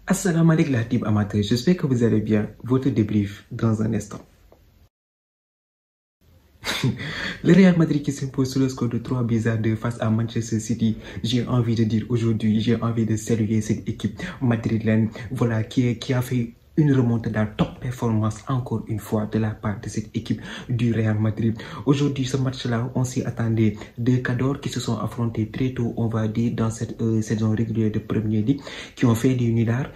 Assalamu alaikum la team amateur, j'espère que vous allez bien. Votre débrief dans un instant. Le Real Madrid qui s'impose sur le score de 3-2 face à Manchester City. J'ai envie de dire aujourd'hui, j'ai envie de saluer cette équipe madrilène, voilà, qui a fait une remontée top performance encore une fois de la part de cette équipe du Real Madrid. Aujourd'hui, ce match-là, on s'y attendait. Deux cadors qui se sont affrontés très tôt, on va dire, dans cette saison régulière de Premier League, qui ont fait des nullards,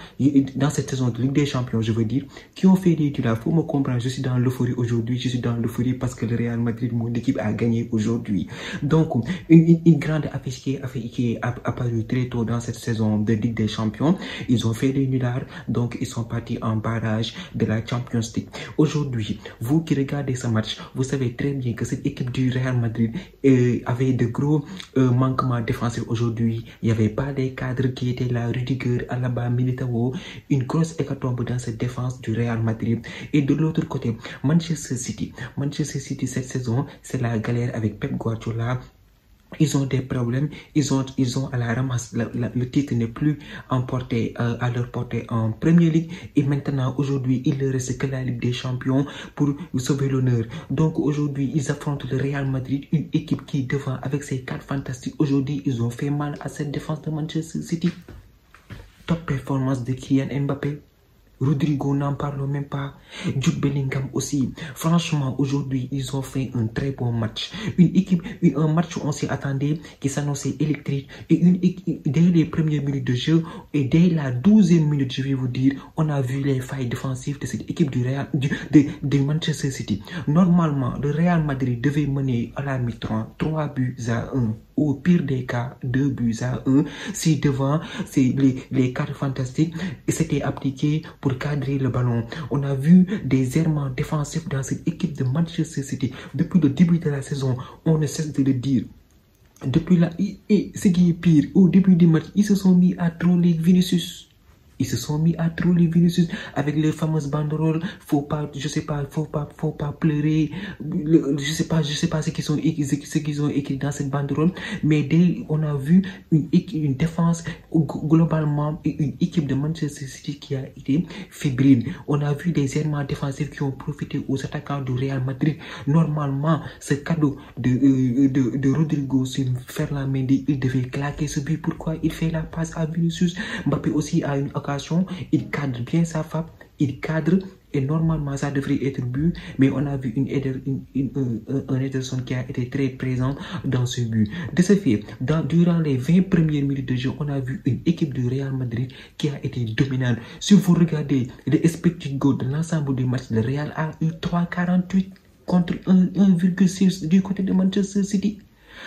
dans cette saison de Ligue des Champions, je veux dire, qui ont fait des nullards. Faut me comprendre, je suis dans l'euphorie aujourd'hui, je suis dans l'euphorie parce que le Real Madrid, mon équipe, a gagné aujourd'hui. Donc, une grande affiche qui est apparue très tôt dans cette saison de Ligue des Champions. Ils ont fait des nullards, donc ils sont partis en barrage de la Champions League. Aujourd'hui, vous qui regardez ce match, vous savez très bien que cette équipe du Real Madrid avait de gros manquements défensifs aujourd'hui. Il n'y avait pas des cadres qui étaient là, Rudiger, Alaba, Militao, une grosse hécatombe dans cette défense du Real Madrid. Et de l'autre côté, Manchester City. Manchester City, cette saison, c'est la galère avec Pep Guardiola. Ils ont des problèmes, ils ont à la ramasse, le titre n'est plus emporté à leur portée en Premier League et maintenant aujourd'hui il ne reste que la Ligue des Champions pour sauver l'honneur. Donc aujourd'hui ils affrontent le Real Madrid, une équipe qui est devant avec ses cartes fantastiques. Aujourd'hui ils ont fait mal à cette défense de Manchester City. Top performance de Kylian Mbappé. Rodrigo, n'en parlons même pas. Jude Bellingham aussi. Franchement, aujourd'hui, ils ont fait un très bon match. Un match où on s'y attendait, qui s'annonçait électrique. Et dès les premières minutes de jeu, et dès la 12e minute, je vais vous dire, on a vu les failles défensives de cette équipe de Manchester City. Normalement, le Real Madrid devait mener à la mi-temps 3-1. Au pire des cas, 2-1. Si devant, c'est les cartes fantastiques, c'était appliqué pour cadrer le ballon. On a vu des errements défensifs dans cette équipe de Manchester City. Depuis le début de la saison, on ne cesse de le dire. Depuis là, et ce qui est pire, au début du match, ils se sont mis à troller Vinicius. Ils se sont mis à troller Vinicius avec les fameuses banderoles. Faut pas, je sais pas, faut pas pleurer. Je sais pas ce qu'ils ont écrit dans cette banderole. Mais on a vu une défense globalement, une équipe de Manchester City qui a été fébrile. On a vu des éléments défensifs qui ont profité aux attaquants du Real Madrid. Normalement, ce cadeau de Rodrigo sur Ferland Mendy, il devait claquer ce but. Pourquoi il fait la passe à Vinicius? Mbappé aussi a une occasion. Il cadre bien sa frappe, il cadre et normalement ça devrait être but, mais on a vu un Ederson qui a été très présent dans ce but. De ce fait, durant les 20 premières minutes de jeu, on a vu une équipe du Real Madrid qui a été dominante. Si vous regardez les expected goals de l'ensemble des matchs, le Real a eu 3,48 contre 1,6 du côté de Manchester City.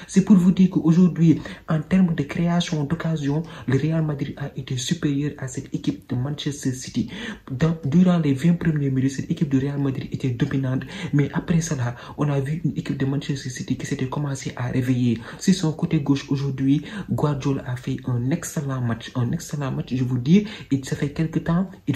C'est pour vous dire qu'aujourd'hui, en termes de création d'occasion, le Real Madrid a été supérieur à cette équipe de Manchester City. Durant les 20 premières minutes, cette équipe de Real Madrid était dominante. Mais après cela, on a vu une équipe de Manchester City qui s'était commencé à réveiller. Sur son côté gauche aujourd'hui, Guardiola a fait un excellent match. Un excellent match, je vous dis. Ça fait quelques temps, il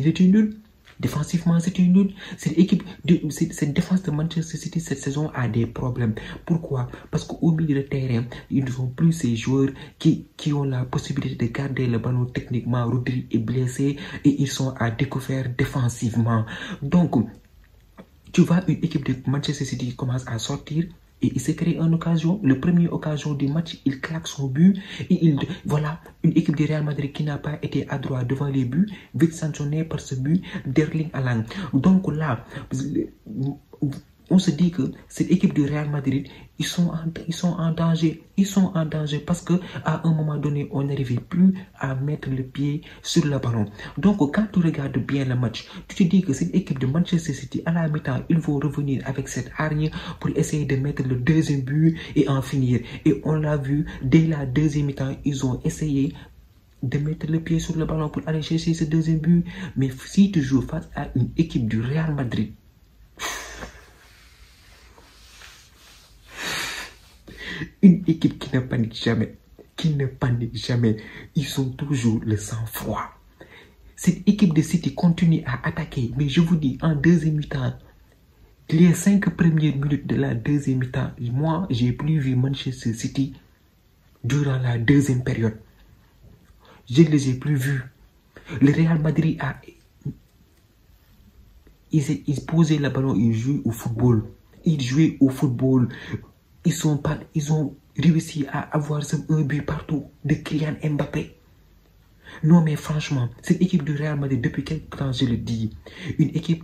était nul. Défensivement, c'était nul. Cette défense de Manchester City cette saison a des problèmes. Pourquoi? Parce qu'au milieu de terrain, ils ne sont plus ces joueurs qui ont la possibilité de garder le ballon techniquement. Rodri est blessé et ils sont à découvert défensivement. Donc, tu vois une équipe de Manchester City qui commence à sortir. Et il s'est créé une occasion, le premier occasion du match, il claque son but. Et voilà, une équipe du Real Madrid qui n'a pas été adroit devant les buts, vite sanctionné par ce but d'Erling Haaland. Donc là, on se dit que cette équipe du Real Madrid, ils sont en danger. Ils sont en danger parce qu'à un moment donné, on n'arrivait plus à mettre le pied sur le ballon. Donc, quand tu regardes bien le match, tu te dis que cette équipe de Manchester City, à la mi-temps, ils vont revenir avec cette hargne pour essayer de mettre le deuxième but et en finir. Et on l'a vu, dès la deuxième mi-temps, ils ont essayé de mettre le pied sur le ballon pour aller chercher ce deuxième but. Mais si tu joues face à une équipe du Real Madrid, une équipe qui ne panique jamais, ils ont toujours le sang-froid. Cette équipe de City continue à attaquer, mais je vous dis, en deuxième mi-temps, les 5 premières minutes de la deuxième mi-temps, moi, j'ai plus vu Manchester City durant la deuxième période. Je ne les ai plus vus. Le Real Madrid a... Ils posaient le ballon, ils jouaient au football. Ils jouaient au football. Ils ont réussi à avoir un but partout de Kylian Mbappé. Non, mais franchement, cette équipe du Real Madrid, depuis quelque temps, je le dis,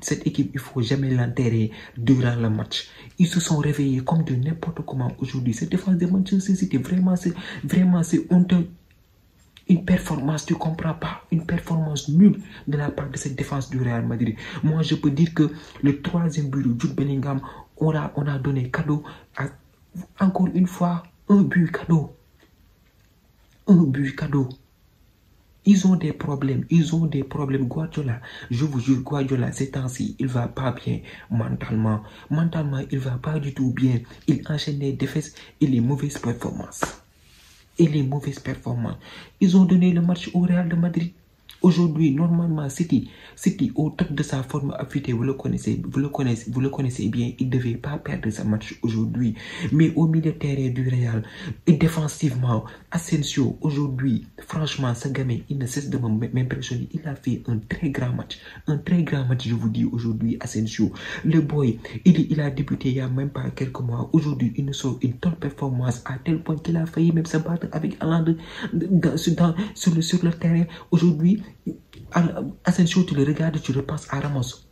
cette équipe, il ne faut jamais l'enterrer durant le match. Ils se sont réveillés comme de n'importe comment aujourd'hui. Cette défense de Manchester City, vraiment, c'est honteux. Une performance, tu ne comprends pas, une performance nulle de la part de cette défense du Real Madrid. Moi, je peux dire que le troisième but de Jude Bellingham, on a donné cadeau à, encore une fois, un but cadeau. Un but cadeau. Ils ont des problèmes, Guardiola, je vous jure, Guardiola, ces temps-ci, il ne va pas bien mentalement. Mentalement, il ne va pas du tout bien. Il enchaîne les défaites et les mauvaises performances. Ils ont donné le match au Real de Madrid. Aujourd'hui, normalement, City, au top de sa forme affûtée, vous le connaissez bien, il ne devait pas perdre ce match aujourd'hui. Mais au milieu de terrain du Real, et défensivement, Asensio, aujourd'hui, franchement, ce gamin, il ne cesse de m'impressionner. Il a fait un très grand match, je vous dis aujourd'hui, Asensio. Le boy, il a débuté il y a même pas quelques mois. Aujourd'hui, il nous sort une telle performance à tel point qu'il a failli même se battre avec Haaland sur le terrain. Aujourd'hui, Asensio, tu le regardes, tu repenses à Ramos.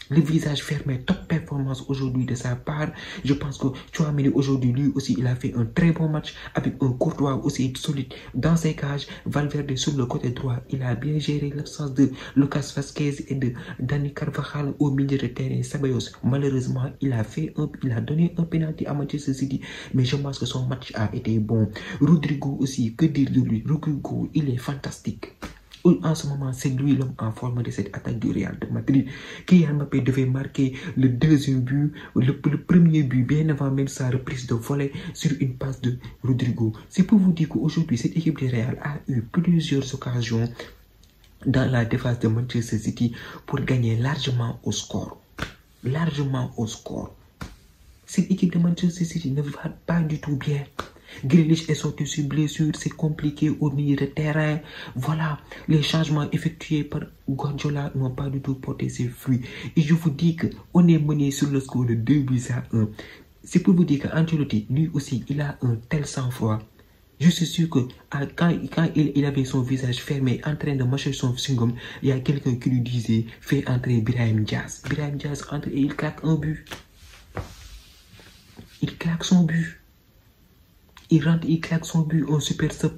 Le visage fermé, top performance aujourd'hui de sa part. Je pense que Tchouaméni aujourd'hui, lui aussi, il a fait un très bon match avec un Courtois aussi solide dans ses cages. Valverde sur le côté droit, il a bien géré l'absence de Lucas Vazquez et de Dani Carvajal au milieu de terrain. Ceballos, malheureusement, il a donné un penalty à Manchester City, mais je pense que son match a été bon. Rodrigo aussi, que dire de lui? Rodrigo, il est fantastique. En ce moment, c'est lui l'homme en forme de cette attaque du Real de Madrid. Kylian Mbappé devait marquer le deuxième but, le premier but, bien avant même sa reprise de volée sur une passe de Rodrigo. C'est pour vous dire qu'aujourd'hui, cette équipe du Real a eu plusieurs occasions dans la défense de Manchester City pour gagner largement au score. Cette équipe de Manchester City ne va pas du tout bien. Grealish est sorti sur blessure, c'est compliqué au milieu de terrain. Voilà, les changements effectués par Guardiola n'ont pas du tout porté ses fruits. Et je vous dis qu'on est mené sur le score de 2-1. C'est pour vous dire qu'Ancelotti, lui aussi, il a un tel sang-froid. Je suis sûr que quand il avait son visage fermé en train de mâcher son chewing-gum, il y a quelqu'un qui lui disait « Fais entrer Brahim Diaz ». Brahim Diaz entre et il claque un but. Il claque son but. Il rentre, il claque son but, un super sub,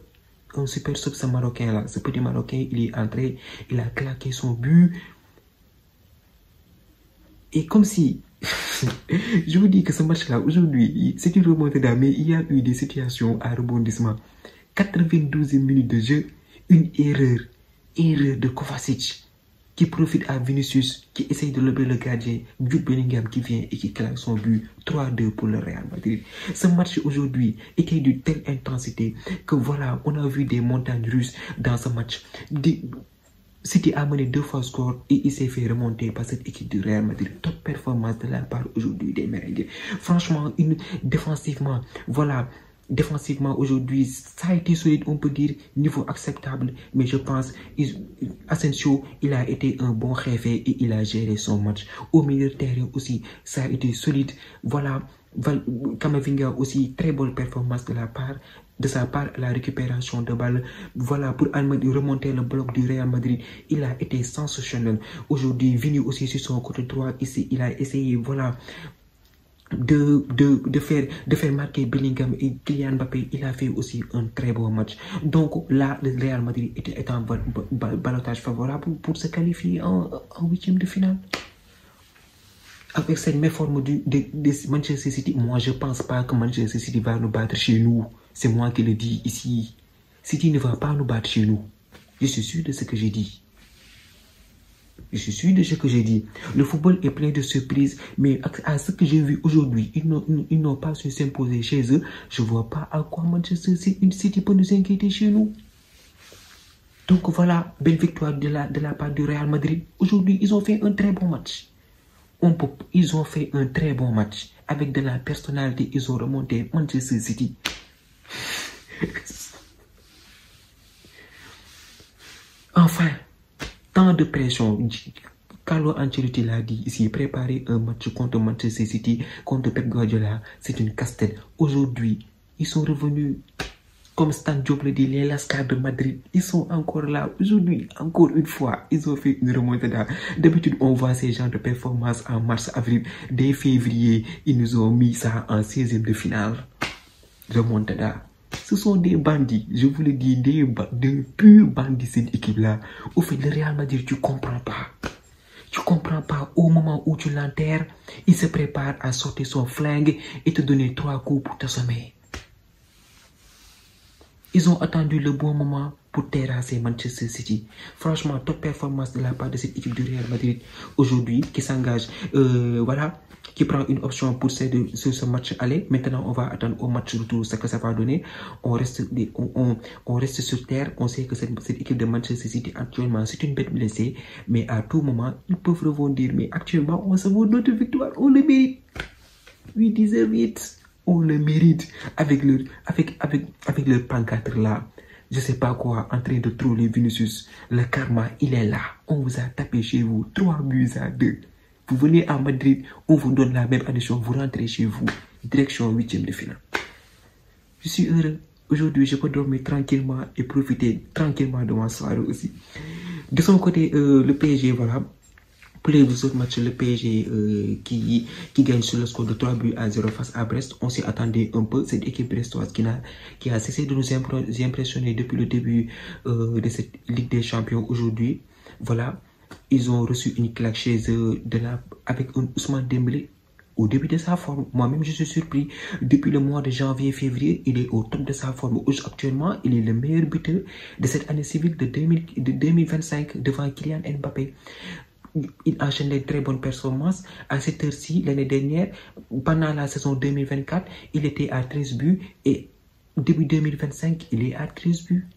ce Marocain là, ce petit Marocain, il est entré, il a claqué son but. Et comme si, je vous dis que ce match-là, aujourd'hui, c'est une remontée d'âme, mais il y a eu des situations à rebondissement. 92 minutes de jeu, une erreur de Kovacic, qui profite à Vinicius, qui essaye de lever le gardien, Jude Bellingham qui vient et qui claque son but, 3-2 pour le Real Madrid. Ce match aujourd'hui était de telle intensité que voilà, on a vu des montagnes russes dans ce match. City a mené 2 fois score et il s'est fait remonter par cette équipe du Real Madrid. Top performance de la part aujourd'hui des Merengues. Franchement, défensivement, voilà. Défensivement, aujourd'hui, ça a été solide, on peut dire, niveau acceptable. Mais je pense, Asensio, il a été un bon réveil et il a géré son match. Au milieu de terrain aussi, ça a été solide. Voilà, Camavinga aussi, très bonne performance de sa part, la récupération de balle. Voilà, pour remonter le bloc du Real Madrid, il a été sensationnel. Aujourd'hui, Vini aussi sur son côté droit, ici, il a essayé, voilà, de faire marquer Bellingham et Kylian Mbappé. Il a fait aussi un très bon match. Donc là, le Real Madrid est en ballottage favorable pour se qualifier en 8e de finale. Avec cette méforme de Manchester City, moi je pense pas que Manchester City va nous battre chez nous. C'est moi qui le dis ici. City ne va pas nous battre chez nous. Je suis sûr de ce que j'ai dit. Le football est plein de surprises, mais à ce que j'ai vu aujourd'hui, ils n'ont pas su s'imposer chez eux. Je ne vois pas à quoi Manchester City peut nous inquiéter chez nous. Donc voilà, belle victoire de la part du Real Madrid. Aujourd'hui, ils ont fait un très bon match. Ils ont fait un très bon match. Avec de la personnalité, ils ont remonté Manchester City. Enfin, tant de pression. Carlo Ancelotti l'a dit ici, préparer un match contre Manchester City, contre Pep Guardiola, c'est une casse-tête. Aujourd'hui, ils sont revenus, comme Stan Diop le dit, les Lascars de Madrid. Ils sont encore là. Aujourd'hui, encore une fois, ils ont fait une remontada. D'habitude, on voit ces genres de performances en mars, avril. Dès février, ils nous ont mis ça en 16e de finale. Remontada. Ce sont des bandits, je vous le dis, des purs bandits, cette équipe-là. Au fait, le Real Madrid, tu comprends pas. Tu comprends pas, au moment où tu l'enterres, il se prépare à sortir son flingue et te donner 3 coups pour t'assommer. Ils ont attendu le bon moment pour terrasser Manchester City. Franchement, top performance de la part de cette équipe du Real Madrid aujourd'hui qui s'engage, voilà, qui prend une option pour ce match aller. Maintenant, on va attendre au match retour ce que ça va donner. On reste sur terre. On sait que cette équipe de Manchester City actuellement, c'est une bête blessée. Mais à tout moment, ils peuvent rebondir. Mais actuellement, on se voit notre victoire. On le mérite. We deserve it. On le mérite. Avec le pancarte là. Je sais pas quoi, en train de troller Vinicius. Le karma, il est là. On vous a tapé chez vous. 3-2. Vous venez à Madrid, on vous donne la même addition, vous rentrez chez vous. Direction 8e de finale. Je suis heureux. Aujourd'hui, je peux dormir tranquillement et profiter tranquillement de ma soirée aussi. De son côté, le PSG, voilà. Pour les autres matchs, le PSG qui gagne sur le score de 3-0 face à Brest. On s'y attendait un peu. Cette équipe brestoise qui a cessé de nous impressionner depuis le début de cette Ligue des Champions aujourd'hui. Voilà. Ils ont reçu une claque chez eux avec un Ousmane Dembélé au début de sa forme. Moi-même, je suis surpris. Depuis le mois de janvier-février, il est au top de sa forme. Actuellement, il est le meilleur buteur de cette année civile de 2025 devant Kylian Mbappé. Il enchaîne des très bonnes performances. À cette heure-ci, l'année dernière, pendant la saison 2024, il était à 13 buts et début 2025, il est à 13 buts.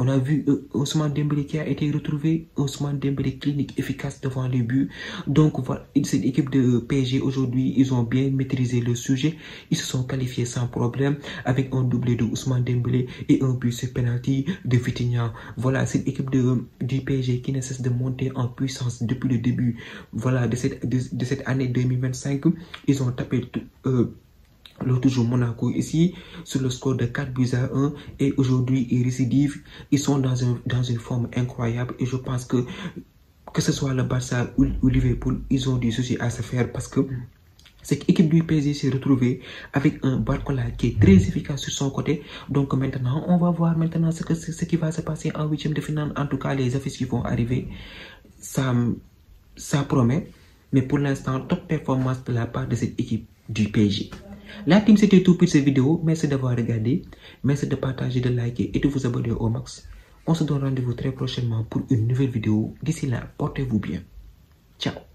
On a vu Ousmane Dembélé qui a été retrouvé, Ousmane Dembélé clinique efficace devant les buts. Donc voilà, cette équipe de PSG aujourd'hui, ils ont bien maîtrisé le sujet. Ils se sont qualifiés sans problème avec un doublé de Ousmane Dembélé et un but sur penalty de Vitinha. Voilà, cette équipe du PSG qui ne cesse de monter en puissance depuis le début, voilà, de cette année 2025. Ils ont tapé l'autre jour Monaco ici sur le score de 4-1 et aujourd'hui ils récidivent. Ils sont dans une forme incroyable et je pense que ce soit le Barça ou Liverpool, ils ont des soucis à se faire parce que cette équipe du PSG s'est retrouvée avec un Barcola qui est très efficace sur son côté. Donc maintenant, on va voir maintenant ce qui va se passer en 8e de finale. En tout cas, les affiches qui vont arriver, ça promet. Mais pour l'instant, top performance de la part de cette équipe du PSG. La team, c'était tout pour cette vidéo. Merci d'avoir regardé. Merci de partager, de liker et de vous abonner au max. On se donne rendez-vous très prochainement pour une nouvelle vidéo. D'ici là, portez-vous bien. Ciao.